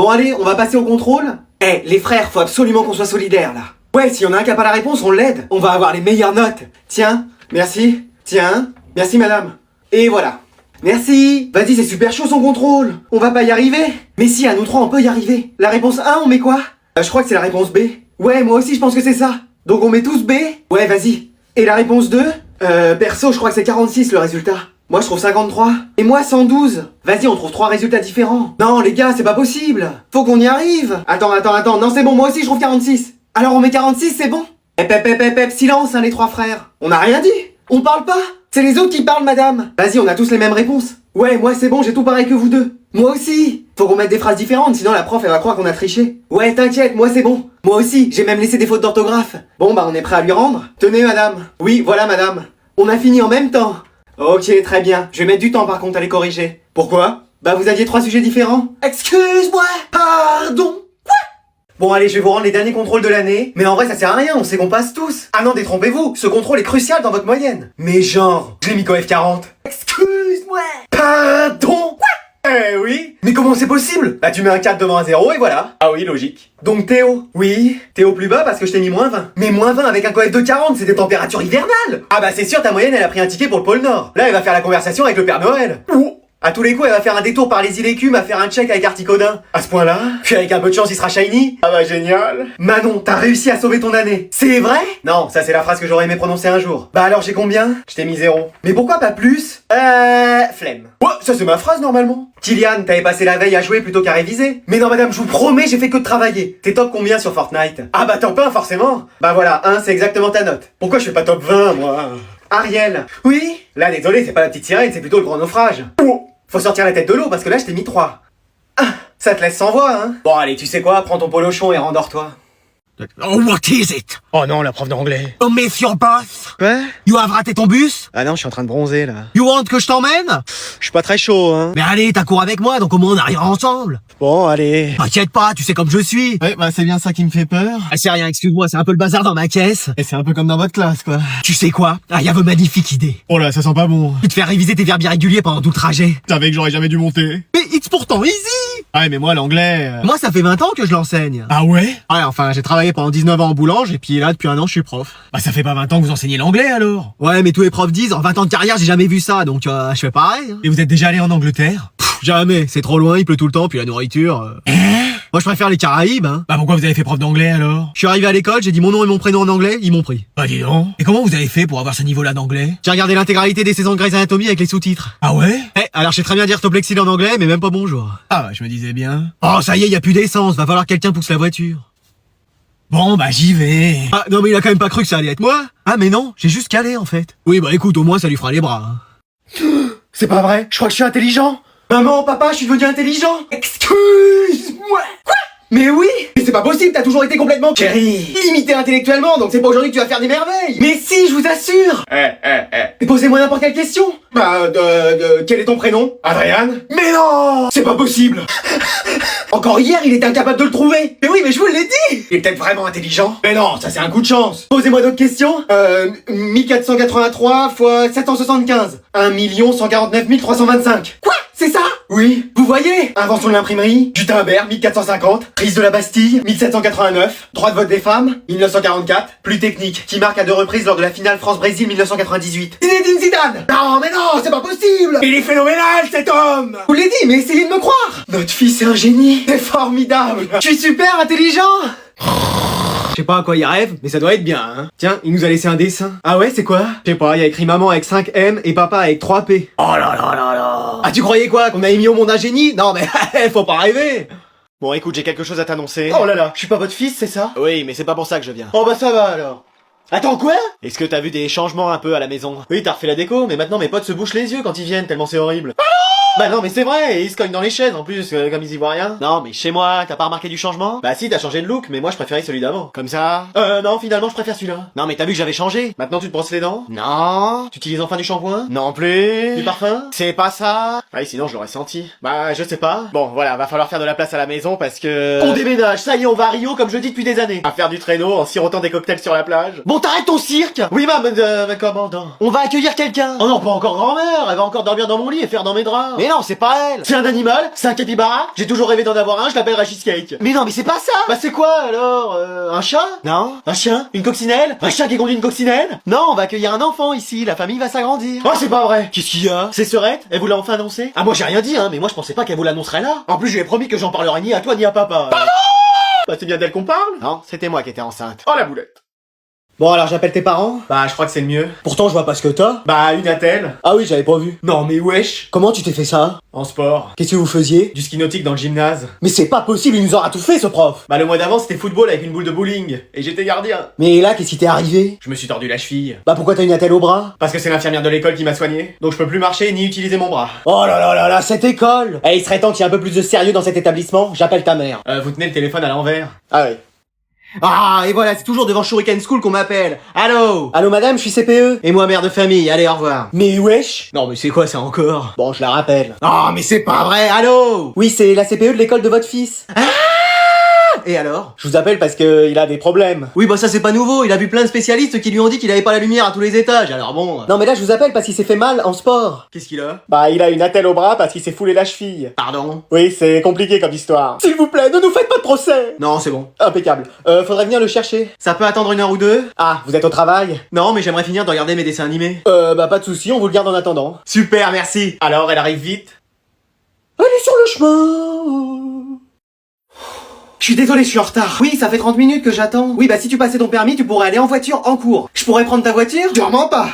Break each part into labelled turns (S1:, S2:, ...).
S1: Bon allez, on va passer au contrôle. Eh, les frères, faut absolument qu'on soit solidaires là. Ouais, s'il y en a un qui a pas la réponse, on l'aide. On va avoir les meilleures notes. Tiens, merci. Tiens, merci madame. Et voilà. Merci. Vas-y, c'est super chaud son contrôle. On va pas y arriver. Mais si, à nous trois, on peut y arriver. La réponse 1, on met quoi? Je crois que c'est la réponse B. Ouais, moi aussi, je pense que c'est ça. Donc on met tous B. Ouais, vas-y. Et la réponse 2? Perso, je crois que c'est 46 le résultat. Moi, je trouve 53. Et moi, 112. Vas-y, on trouve 3 résultats différents. Non, les gars, c'est pas possible. Faut qu'on y arrive. Attends. Non, c'est bon, moi aussi, je trouve 46. Alors, on met 46, c'est bon? Silence, hein, les 3 frères. On n'a rien dit. On parle pas. C'est les autres qui parlent, madame. Vas-y, on a tous les mêmes réponses. Ouais, moi, c'est bon, j'ai tout pareil que vous deux. Moi aussi. Faut qu'on mette des phrases différentes, sinon la prof, elle va croire qu'on a triché. Ouais, t'inquiète, moi, c'est bon. Moi aussi, j'ai même laissé des fautes d'orthographe. Bon, bah, on est prêt à lui rendre. Tenez, madame. Oui, voilà, madame. On a fini en même temps. Ok, très bien. Je vais mettre du temps par contre à les corriger. Pourquoi? Bah vous aviez 3 sujets différents. Excuse-moi. Pardon. Quoi? Bon allez, je vais vous rendre les derniers contrôles de l'année. Mais en vrai ça sert à rien, on sait qu'on passe tous. Ah non, détrompez-vous, ce contrôle est crucial dans votre moyenne. Mais genre, je l'ai mis qu'en F40. Excuse-moi. Pardon. Quoi? Eh oui. Mais comment c'est possible? Bah tu mets un 4 devant un 0 et voilà. Ah oui, logique. Donc Théo. Oui. Théo plus bas parce que je t'ai mis moins 20. Mais moins 20 avec un coef de 40, c'est des températures hivernales. Ah bah c'est sûr, ta moyenne elle a pris un ticket pour le pôle Nord. Là elle va faire la conversation avec le Père Noël. Ouh. À tous les coups elle va faire un détour par les îles Écumes à faire un check avec Articodin. À ce point-là. Puis avec un peu de chance il sera shiny. Ah bah génial. Manon, t'as réussi à sauver ton année. C'est vrai? Non, ça c'est la phrase que j'aurais aimé prononcer un jour. Bah alors j'ai combien? Je t'ai mis 0. Mais pourquoi pas plus? Flemme. Ouais, ça c'est ma phrase normalement. Kylian, t'avais passé la veille à jouer plutôt qu'à réviser. Mais non madame, je vous promets, j'ai fait que de travailler. T'es top combien sur Fortnite? Ah bah top 1 forcément. Bah voilà, 1 c'est exactement ta note. Pourquoi je fais pas top 20 moi? Ariel. Oui? Là désolé, c'est pas la petite sirène, c'est plutôt le grand naufrage. Oh. Faut sortir la tête de l'eau parce que là je t'ai mis 3. Ah, ça te laisse sans voix hein. Bon allez, tu sais quoi, prends ton polochon et rendors-toi.
S2: Oh, what is it?
S1: Oh non, la prof d'anglais.
S2: Oh, miss your boss?
S1: Quoi?
S2: You have raté ton bus?
S1: Ah non, je suis en train de bronzer là.
S2: You want que je t'emmène?
S1: Je suis pas très chaud hein.
S2: Mais allez, t'as cours avec moi, donc au moins on arrivera ensemble.
S1: Bon, allez.
S2: T'inquiète pas, tu sais comme je suis.
S3: Ouais, bah c'est bien ça qui me fait peur.
S2: Ah, c'est rien, excuse-moi, c'est un peu le bazar dans ma caisse.
S3: Et c'est un peu comme dans votre classe, quoi.
S2: Tu sais quoi? Ah, y'avait une magnifique idée.
S3: Oh là, ça sent pas bon.
S2: Tu te fais réviser tes verbes irréguliers pendant tout le trajet.
S3: Je savais que j'aurais jamais dû monter.
S2: Mais it's pourtant easy!
S3: Ah ouais, mais moi, l'anglais...
S2: Moi, ça fait 20 ans que je l'enseigne.
S3: Ah ouais?
S2: Ouais, enfin, j'ai travaillé pendant 19 ans en boulange, et puis là, depuis 1 an, je suis prof.
S3: Bah ça fait pas 20 ans que vous enseignez l'anglais, alors.
S2: Ouais, mais tous les profs disent, en 20 ans de carrière, j'ai jamais vu ça, donc je fais pareil. Hein.
S3: Et vous êtes déjà allé en Angleterre?
S2: Jamais, c'est trop loin, il pleut tout le temps, puis la nourriture... Moi, je préfère les Caraïbes, hein.
S3: Bah pourquoi vous avez fait prof d'anglais, alors?
S2: Je suis arrivé à l'école, j'ai dit mon nom et mon prénom en anglais, ils m'ont pris.
S3: Bah dis donc. Et comment vous avez fait pour avoir ce niveau-là d'anglais?
S2: J'ai regardé l'intégralité des saisons de Grey's Anatomy avec les sous-titres.
S3: Ah ouais?
S2: Alors je sais très bien dire Toplexil en anglais, mais même pas bonjour.
S3: Ah bah je me disais bien.
S2: Oh, ça y est, y a plus d'essence, va falloir que quelqu'un pousse la voiture.
S3: Bon bah j'y vais.
S2: Ah, non mais il a quand même pas cru que ça allait être moi. Ah mais non, j'ai juste calé en fait. Oui, bah écoute, au moins ça lui fera les bras. Hein.
S1: C'est pas vrai, je crois que je suis intelligent. Maman, papa, je suis devenu intelligent. Excuse-moi. Quoi? Mais oui. Mais c'est pas possible, t'as toujours été complètement chérie, limité intellectuellement, donc c'est pas aujourd'hui que tu vas faire des merveilles. Mais si, je vous assure. Et posez-moi n'importe quelle question. Bah, quel est ton prénom? Adrien? Mais non. C'est pas possible. Encore hier, il était incapable de le trouver. Mais oui, mais je vous l'ai dit. Il est peut-être vraiment intelligent. Mais non, ça c'est un coup de chance. Posez-moi d'autres questions. 1483 fois 775. 1 149 325. Quoi? C'est ça? Oui. Vous voyez? Invention de l'imprimerie. Gutenberg, 1450. Prise de la Bastille, 1789. Droit de vote des femmes, 1944. Plus technique, qui marque à 2 reprises lors de la finale France-Brésil 1998. Zinedine Zidane! Non, mais non, c'est pas possible! Il est phénoménal, cet homme! Je vous l'ai dit, mais essayez de me croire! Notre fils est un génie! C'est formidable! Je suis super intelligent! Je sais pas à quoi il rêve, mais ça doit être bien, hein. Tiens, il nous a laissé un dessin. Ah ouais, c'est quoi? Je sais pas, il y a écrit maman avec 5 M et papa avec 3 P. Oh là là là là! Ah, tu croyais quoi? Qu'on avait mis au monde un génie? Non mais, faut pas rêver!
S4: Bon écoute, j'ai quelque chose à t'annoncer.
S1: Oh là là, je suis pas votre fils, c'est ça?
S4: Oui, mais c'est pas pour ça que je viens.
S1: Oh bah ça va alors. Attends, quoi?
S4: Est-ce que t'as vu des changements un peu à la maison? Oui, t'as refait la déco, mais maintenant mes potes se bouchent les yeux quand ils viennent, tellement c'est horrible. Bah non, mais c'est vrai, et ils se cognent dans les chaises en plus, comme ils y voient rien. Non, mais chez moi, t'as pas remarqué du changement? Bah si, t'as changé de look, mais moi je préférais celui d'avant. Comme ça? Non, finalement je préfère celui-là. Non, mais t'as vu que j'avais changé? Maintenant tu te brosses les dents? Non. Tu utilises enfin du shampoing? Non plus. Du parfum? C'est pas ça. Ouais, sinon je l'aurais senti. Bah, je sais pas. Bon, voilà, va falloir faire de la place à la maison parce que... On déménage, ça y est, on va à Rio comme je dis depuis des années. À faire du traîneau en sirotant des cocktails sur la plage. Bon, t'arrêtes ton cirque! Oui, ma commandant. On va accueillir quelqu'un. Oh non, pas encore grand-mère, elle va encore dormir dans mon lit et faire dans mes draps. Mais non, c'est pas elle. C'est un animal, c'est un capybara. J'ai toujours rêvé d'en avoir un, je l'appellerai Cheesecake. Mais non, mais c'est pas ça. Bah c'est quoi alors un chat? Non. Un chien? Une coccinelle? Un chien qui conduit une coccinelle? Non, on va accueillir un enfant ici, la famille va s'agrandir. Oh, c'est pas vrai. Qu'est-ce qu'il y a? C'est Serette? Elle vous l'a enfin annoncé? Ah, moi j'ai rien dit, hein, mais moi je pensais pas qu'elle vous l'annoncerait là. En plus, je lui ai promis que j'en parlerai ni à toi ni à papa. Pardon. Bah c'est bien d'elle qu'on parle. Non, c'était moi qui étais enceinte. Oh la boulette. Bon alors j'appelle tes parents? Bah je crois que c'est le mieux. Pourtant je vois pas ce que t'as. Bah une attelle. Ah oui j'avais pas vu. Non mais wesh. Comment tu t'es fait ça? En sport. Qu'est-ce que vous faisiez? Du ski nautique dans le gymnase. Mais c'est pas possible, il nous aura tout fait ce prof. Bah le mois d'avant c'était football avec une boule de bowling. Et j'étais gardien. Mais là qu'est-ce qui t'est arrivé? Je me suis tordu la cheville. Bah pourquoi t'as une attelle au bras? Parce que c'est l'infirmière de l'école qui m'a soigné. Donc je peux plus marcher ni utiliser mon bras. Oh là là là là, cette école. Eh il serait temps qu'il y ait un peu plus de sérieux dans cet établissement. J'appelle ta mère. Vous tenez le téléphone à l'envers. Ah oui. Ah, et voilà, c'est toujours devant Shuriken School qu'on m'appelle. Allô? Allô madame, je suis CPE. Et moi mère de famille, allez au revoir. Mais wesh. Non mais c'est quoi ça encore? Bon, je la rappelle. Ah, mais c'est pas vrai, allô? Oui, c'est la CPE de l'école de votre fils. Ah! Et alors? Je vous appelle parce que il a des problèmes. Oui, bah ça c'est pas nouveau, il a vu plein de spécialistes qui lui ont dit qu'il avait pas la lumière à tous les étages, alors bon. Non mais là je vous appelle parce qu'il s'est fait mal en sport. Qu'est-ce qu'il a? Bah il a une attelle au bras parce qu'il s'est foulé la cheville. Pardon? Oui, c'est compliqué comme histoire. S'il vous plaît, ne nous faites pas de procès. Non, c'est bon. Impeccable. Faudrait venir le chercher. Ça peut attendre 1 heure ou 2? Ah, vous êtes au travail? Non, mais j'aimerais finir de regarder mes dessins animés. Bah pas de soucis, on vous le garde en attendant. Super, merci. Alors, elle arrive vite? Elle est sur le chemin. Je suis désolé, je suis en retard. Oui, ça fait 30 minutes que j'attends. Oui, bah si tu passais ton permis, tu pourrais aller en voiture en cours. Je pourrais prendre ta voiture? Sûrement pas.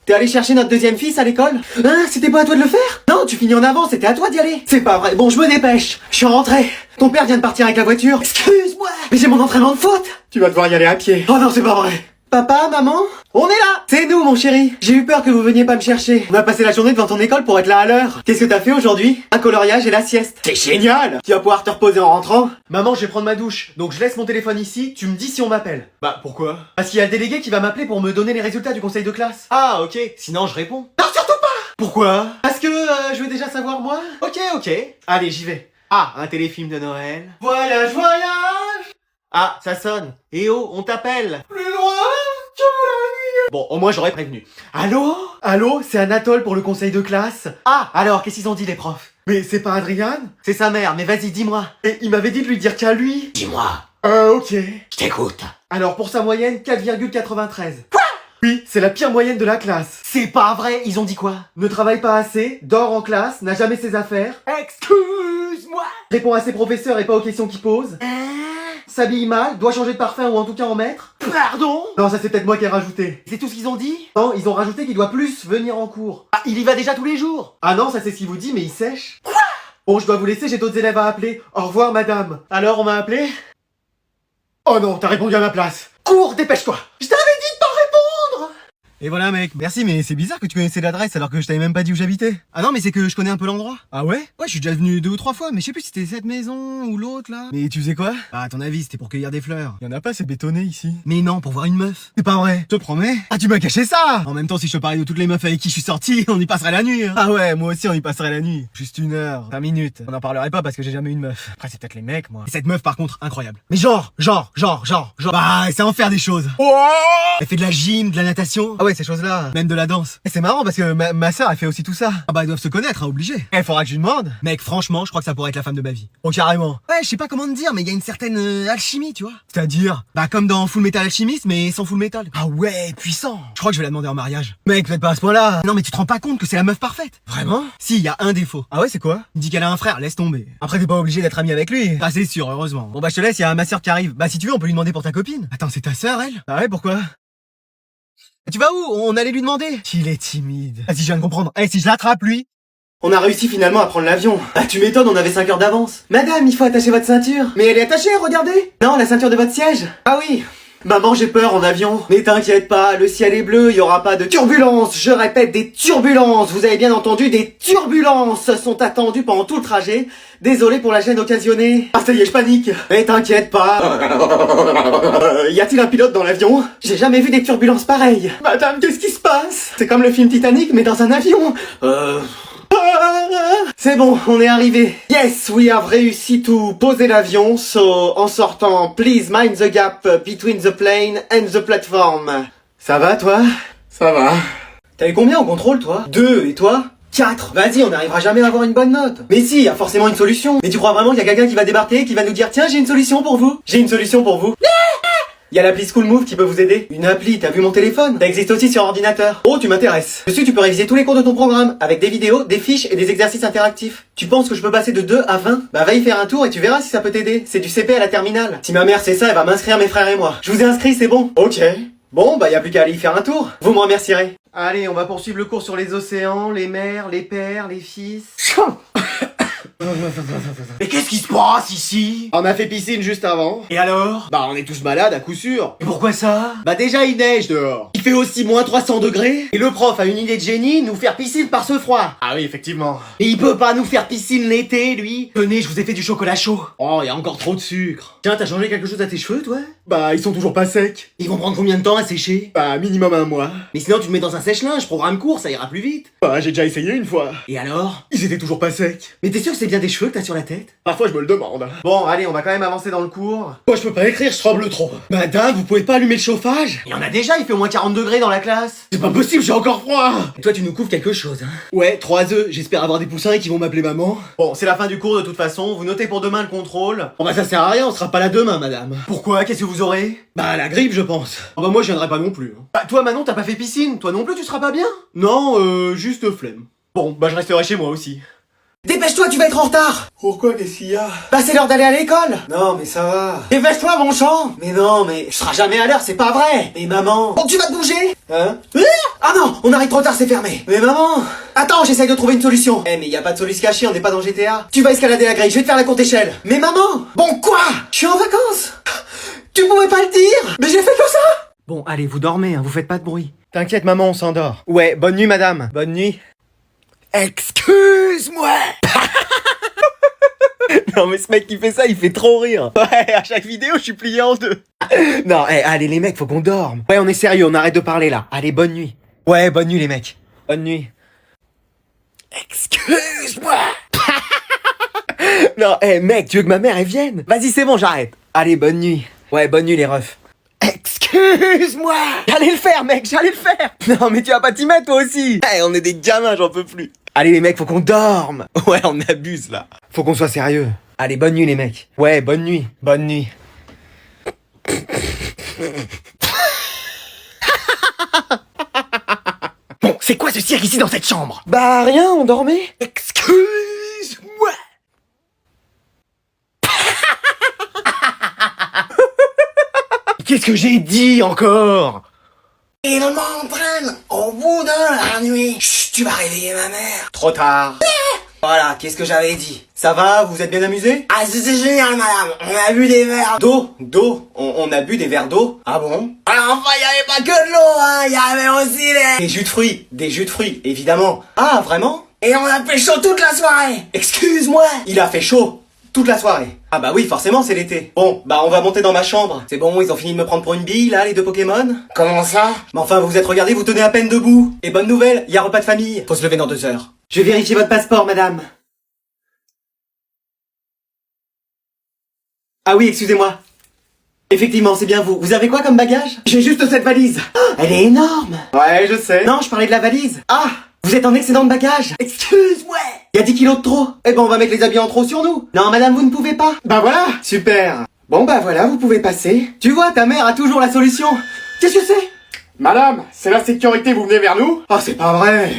S4: T'es allé chercher notre deuxième fils à l'école? Hein? C'était pas à toi de le faire? Non, tu finis en avant, c'était à toi d'y aller. C'est pas vrai. Bon, je me dépêche. Je suis rentré. Ton père vient de partir avec la voiture. Excuse-moi. Mais j'ai mon entraînement de foot. Tu vas devoir y aller à pied. Oh non, c'est pas vrai. Papa, maman? On est là! C'est nous, mon chéri! J'ai eu peur que vous veniez pas me chercher. On a passé la journée devant ton école pour être là à l'heure. Qu'est-ce que t'as fait aujourd'hui? Un coloriage et la sieste. C'est génial! Tu vas pouvoir te reposer en rentrant? Maman, je vais prendre ma douche. Donc je laisse mon téléphone ici, tu me dis si on m'appelle. Bah, pourquoi? Parce qu'il y a le délégué qui va m'appeler pour me donner les résultats du conseil de classe. Ah, ok. Sinon, je réponds. Non, surtout pas! Pourquoi? Parce que je veux déjà savoir moi. Ok. Allez, j'y vais. Ah, un téléfilm de Noël. Voyage! Ah, ça sonne. Eh oh, on t'appelle. Plus loin que la nuit. Bon, au moins j'aurais prévenu. Allô, c'est Anatole pour le conseil de classe. Ah, alors, qu'est-ce qu'ils ont dit les profs? Mais c'est pas Adrien? C'est sa mère, mais vas-y, dis-moi. Et il m'avait dit de lui dire qu'à lui. Dis-moi. Ok. Je t'écoute. Alors, pour sa moyenne, 4,93. Quoi? Oui, c'est la pire moyenne de la classe. C'est pas vrai, ils ont dit quoi? Ne travaille pas assez, dort en classe, n'a jamais ses affaires. Excuse-moi. Répond à ses professeurs et pas aux questions qu'ils posent. S'habille mal, doit changer de parfum ou en tout cas en mettre. Pardon? Non, ça c'est peut-être moi qui ai rajouté. C'est tout ce qu'ils ont dit? Non, ils ont rajouté qu'il doit plus venir en cours. Ah, il y va déjà tous les jours? Ah non, ça c'est ce qu'il vous dit, mais il sèche. Quoi? Bon, je dois vous laisser, j'ai d'autres élèves à appeler. Au revoir, madame. Alors, on m'a appelé? Oh non, t'as répondu à ma place. Cours, dépêche-toi. Je t'avais dit de pas répondre.
S2: Et voilà mec, merci mais c'est bizarre que tu connaissais l'adresse alors que je t'avais même pas dit où j'habitais. Ah non mais c'est que je connais un peu l'endroit. Ah ouais? Ouais, je suis déjà venu 2 ou 3 fois mais je sais plus si c'était cette maison ou l'autre là. Mais tu faisais quoi? Ah à ton avis c'était pour cueillir des fleurs. Y en a pas, c'est bétonné ici. Mais non, pour voir une meuf. C'est pas vrai. Je te promets. Ah tu m'as caché ça. En même temps si je te parlais de toutes les meufs avec qui je suis sorti, on y passerait la nuit hein. Ah ouais, moi aussi on y passerait la nuit. Juste 1 heure, 5 minutes. On en parlerait pas parce que j'ai jamais eu une meuf. Après c'est peut-être les mecs moi. Et cette meuf par contre, incroyable. Mais genre. Bah c'est en faire des choses. Elle fait de la gym, de la natation. Ah ouais ces choses là. Même de la danse. Et c'est marrant parce que ma sœur elle fait aussi tout ça. Ah bah ils doivent se connaître, hein, obligé. Il faudra que je lui demande. Mec, franchement, je crois que ça pourrait être la femme de ma vie. Oh carrément. Ouais, je sais pas comment te dire, mais il y a une certaine alchimie, tu vois. C'est-à-dire, bah comme dans Full Metal Alchemist, mais sans Full Metal. Ah ouais, puissant. Je crois que je vais la demander en mariage. Mec, peut-être pas à ce point-là. Non mais tu te rends pas compte que c'est la meuf parfaite. Vraiment? Si, il y a un défaut. Ah ouais, c'est quoi? Il dit qu'elle a un frère, laisse tomber. Après t'es pas obligé d'être ami avec lui. Ah c'est sûr, heureusement. Bon bah je te laisse, il y a ma sœur qui arrive. Bah si tu veux, on peut lui demander pour ta copine. Attends, c'est ta sœur elle? Ah ouais, pourquoi? Tu vas où? On allait lui demander. Il est timide. Vas-y, je viens de comprendre. Eh, si je l'attrape, lui.
S1: On a réussi finalement à prendre l'avion. Ah, tu m'étonnes, on avait 5 heures d'avance. Madame, il faut attacher votre ceinture. Mais elle est attachée, regardez. Non, la ceinture de votre siège. Ah oui. Maman, j'ai peur en avion. Mais t'inquiète pas, le ciel est bleu, il y aura pas de turbulences. Je répète, des turbulences. Vous avez bien entendu, des turbulences sont attendues pendant tout le trajet. Désolé pour la gêne occasionnée. Ah ça y est, je panique. Mais t'inquiète pas. Y a-t-il un pilote dans l'avion? J'ai jamais vu des turbulences pareilles. Madame, qu'est-ce qui se passe? C'est comme le film Titanic, mais dans un avion. C'est bon, on est arrivé. Yes, we have réussi to poser l'avion, so en sortant, please mind the gap between the plane and the platform. Ça va, toi? Ça va. T'as eu combien au contrôle, toi? 2, et toi? 4. Vas-y, on n'arrivera jamais à avoir une bonne note. Mais si, il y a forcément une solution. Mais tu crois vraiment qu'il y a quelqu'un qui va débarquer et qui va nous dire tiens, j'ai une solution pour vous. J'ai une solution pour vous. Il y a l'appli School Move qui peut vous aider. Une appli, t'as vu mon téléphone? Ça existe aussi sur ordinateur. Oh, tu m'intéresses. Dessus, tu peux réviser tous les cours de ton programme, avec des vidéos, des fiches et des exercices interactifs. Tu penses que je peux passer de 2 à 20? Bah va y faire un tour et tu verras si ça peut t'aider. C'est du CP à la terminale. Si ma mère sait ça, elle va m'inscrire mes frères et moi. Je vous ai inscrit, c'est bon. Ok. Bon, bah y a plus qu'à aller y faire un tour. Vous me remercierez. Allez, on va poursuivre le cours sur les océans, les mers, les pères, les fils.
S3: Mais qu'est-ce qui se passe ici?
S4: On a fait piscine juste avant.
S3: Et alors?
S4: Bah on est tous malades à coup sûr.
S3: Et pourquoi ça?
S4: Bah déjà il neige dehors. Il fait aussi moins 300 degrés. Et le prof a une idée de génie, nous faire piscine par ce froid.
S3: Ah oui, effectivement.
S4: Et il peut pas nous faire piscine l'été, lui.
S3: Tenez, je vous ai fait du chocolat chaud.
S4: Oh, il y a encore trop de sucre.
S3: Tiens, t'as changé quelque chose à tes cheveux, toi?
S4: Bah ils sont toujours pas secs.
S3: Ils vont prendre combien de temps à sécher?
S4: Bah minimum 1 mois.
S3: Mais sinon, tu te mets dans un sèche-linge, programme court, ça ira plus vite.
S4: Bah j'ai déjà essayé une fois.
S3: Et alors?
S4: Ils étaient toujours pas secs.
S3: Mais t'es sûr que c'est bien des cheveux que t'as sur la tête?
S4: Parfois je me le demande.
S1: Bon, allez, on va quand même avancer dans le cours.
S4: Moi je peux pas écrire, je tremble trop. Madame, vous pouvez pas allumer le chauffage?
S3: Il y en a déjà, il fait au moins 40 degrés dans la classe.
S4: C'est pas possible, j'ai encore froid.
S3: Et toi, tu nous couvres quelque chose, hein?
S4: Ouais, 3 œufs, j'espère avoir des poussins et qu'ils vont m'appeler maman.
S1: Bon, c'est la fin du cours de toute façon. Vous notez pour demain le contrôle.
S4: Bon bah ça sert à rien, on sera pas là demain, madame.
S3: Pourquoi? Qu'est-ce que vous aurez?
S4: Bah la grippe je pense.
S3: Oh bah moi, je viendrai pas non plus.
S1: Bah, toi, Manon, t'as pas fait piscine. Toi non plus, tu seras pas bien.
S4: Non, juste flemme.
S3: Bon, bah je resterai chez moi aussi.
S1: Dépêche-toi, tu vas être en retard.
S4: Pourquoi, qu'est-ce qu'il y a?
S1: Bah, c'est l'heure d'aller à l'école. Non, mais ça va. Dépêche-toi, mon champ. Mais non, mais je serai jamais à l'heure, c'est pas vrai. Mais maman. Bon, tu vas te bouger. Hein? Ah non, on arrive trop tard, c'est fermé. Mais maman. Attends, j'essaye de trouver une solution. Eh, mais y a pas de solution cachée, on n'est pas dans GTA. Tu vas escalader la grille, je vais te faire la courte échelle. Mais maman. Bon, quoi? Je suis en vacances. Tu pouvais pas le dire. Mais j'ai fait que ça.
S3: Bon, allez, vous dormez, hein, vous faites pas de bruit.
S1: T'inquiète, maman, on s'endort. Ouais, bonne nuit, madame. Bonne nuit.
S3: Excuse-moi!
S1: Non mais ce mec qui fait ça, il fait trop rire. Ouais, à chaque vidéo, je suis plié en deux. Non, allez les mecs, faut qu'on dorme. Ouais, on est sérieux, on arrête de parler là. Allez, bonne nuit. Ouais, bonne nuit les mecs. Bonne nuit.
S3: Excuse-moi!
S1: Non, mec, tu veux que ma mère elle vienne? Vas-y, c'est bon, j'arrête. Allez, bonne nuit. Ouais, bonne nuit les refs.
S3: Excuse-moi!
S1: J'allais le faire, mec, j'allais le faire. Non mais tu vas pas t'y mettre toi aussi. On est des gamins, j'en peux plus. Allez les mecs, faut qu'on dorme. Ouais, on abuse là. Faut qu'on soit sérieux. Allez, bonne nuit les mecs. Ouais, bonne nuit. Bonne nuit.
S3: Bon, c'est quoi ce cirque ici dans cette chambre?
S1: Bah rien, on dormait.
S3: Excuse-moi!
S1: Qu'est-ce que j'ai dit encore?
S5: Il m'entraîne au bout de la nuit. Chut, tu vas réveiller ma mère.
S1: Trop tard. Voilà, qu'est-ce que j'avais dit? Ça va, vous êtes bien amusés?
S5: Ah, c'était génial, madame. On a bu des verres.
S1: D'eau? On a bu des verres d'eau? Ah bon?
S5: Alors, enfin, il y avait pas que de l'eau, hein. Il y avait aussi
S1: Des jus de fruits, évidemment. Ah, vraiment?
S5: Et on a fait chaud toute la soirée.
S1: Excuse-moi. Il a fait chaud toute la soirée. Ah bah oui, forcément, c'est l'été. Bon, bah on va monter dans ma chambre. C'est bon, ils ont fini de me prendre pour une bille, là, les deux Pokémon?
S5: Comment ça?
S1: Mais enfin, vous vous êtes regardés, vous tenez à peine debout. Et bonne nouvelle, il y a repas de famille. Faut se lever dans 2 heures. Je vais vérifier votre passeport, madame. Ah oui, excusez-moi. Effectivement, c'est bien vous. Vous avez quoi comme bagage? J'ai juste cette valise. Oh, elle est énorme. Ouais, je sais. Non, je parlais de la valise. Ah, vous êtes en excédent de bagage. Excuse-moi. Il y a 10 kilos de trop. Eh ben, on va mettre les habits en trop sur nous. Non, madame, vous ne pouvez pas. Bah voilà. Super. Bon, bah voilà, vous pouvez passer. Tu vois, ta mère a toujours la solution. Qu'est-ce que c'est?
S4: Madame, c'est la sécurité, vous venez vers nous?
S1: Oh, c'est pas vrai.